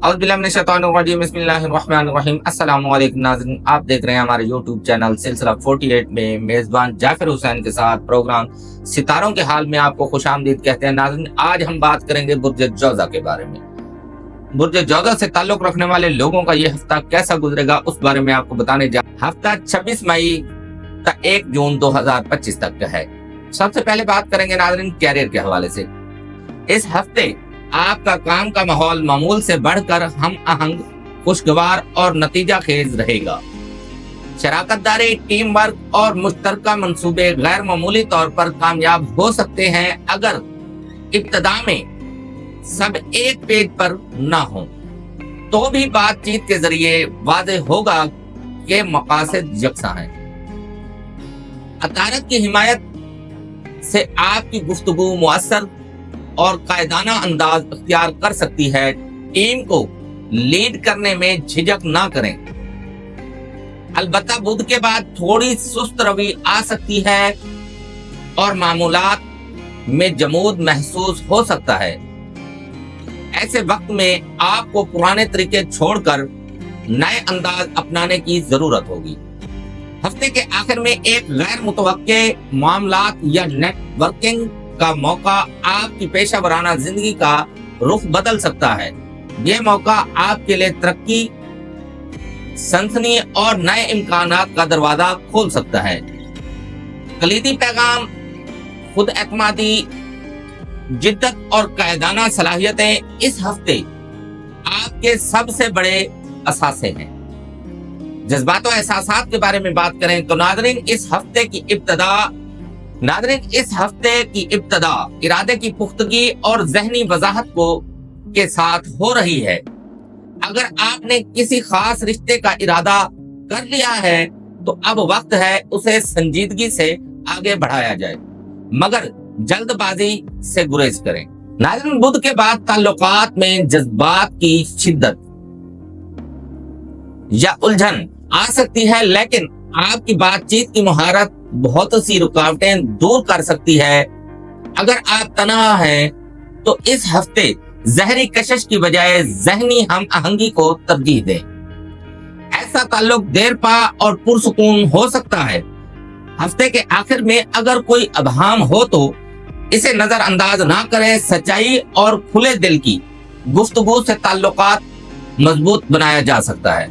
اعوذ باللہ من الشیطان الرجیم بسم اللہ الرحمن الرحیم السلام علیکم ناظرین، آپ دیکھ رہے ہیں ہمارے یوٹیوب چینل سلسلہ 48 میں میزبان جعفر حسین کے ساتھ پروگرام ستاروں کے حال میں آپ کو خوش آمدید کہتے ہیں۔ ناظرین، آج ہم بات کریں گے برج جوزہ کے بارے میں۔ برج جوزہ سے تعلق رکھنے والے لوگوں کا یہ ہفتہ کیسا گزرے گا اس بارے میں آپ کو بتانے جا رہے ہیں۔ ہفتہ 26 مئی تا 1 جون 2025 تک کا ہے۔ سب سے پہلے بات کریں گے ناظرین کیریئر کے حوالے سے۔ اس ہفتے آپ کا کام کا ماحول معمول سے بڑھ کر ہم آہنگ، خوشگوار اور نتیجہ خیز رہے گا۔ شراکت داری، ٹیم ورک اور مشترکہ منصوبے غیر معمولی طور پر کامیاب ہو سکتے ہیں اگر ابتدا میں سب ایک پیج پر نہ ہوں، تو بھی بات چیت کے ذریعے واضح ہوگا کہ مقاصد یکساں ہیں۔ عطارد کی حمایت سے آپ کی گفتگو مؤثر اور قائدانہ انداز اختیار کر سکتی ہے۔ ٹیم کو لیڈ کرنے میں جھجک نہ کریں۔ البتہ بدھ کے بعد تھوڑی سست روی آ سکتی ہے اور معمولات میں جمود محسوس ہو سکتا ہے۔ ایسے وقت میں آپ کو پرانے طریقے چھوڑ کر نئے انداز اپنانے کی ضرورت ہوگی۔ ہفتے کے آخر میں ایک غیر متوقع معاملات یا نیٹ ورکنگ کا موقع آپ کی پیشہ ورانہ زندگی کا رخ بدل سکتا ہے۔ یہ موقع آپ کے لیے ترقی، سنسنی اور نئے امکانات کا دروازہ کھول سکتا ہے۔ کلیدی پیغام: خود اعتمادی، جدت اور قائدانہ صلاحیتیں اس ہفتے آپ کے سب سے بڑے اثاثے ہیں۔ جذبات و احساسات کے بارے میں بات کریں تو ناظرین اس ہفتے کی ابتدا ارادے کی پختگی اور ذہنی وضاحت کے ساتھ ہو رہی ہے۔ اگر آپ نے کسی خاص رشتے کا ارادہ کر لیا ہے تو اب وقت ہے اسے سنجیدگی سے آگے بڑھایا جائے، مگر جلد بازی سے گریز کریں۔ ناظرین، بدھ کے بعد تعلقات میں جذبات کی شدت یا الجھن آ سکتی ہے، لیکن آپ کی بات چیت کی مہارت بہت سی رکاوٹیں دور کر سکتی ہے۔ اگر آپ تنہا ہیں تو اس ہفتے ظاہری کشش کی بجائے ذہنی ہم آہنگی کو ترجیح دیں۔ ایسا تعلق دیر پا اور پرسکون ہو سکتا ہے۔ ہفتے کے آخر میں اگر کوئی ابہام ہو تو اسے نظر انداز نہ کریں۔ سچائی اور کھلے دل کی گفتگو سے تعلقات مضبوط بنایا جا سکتا ہے۔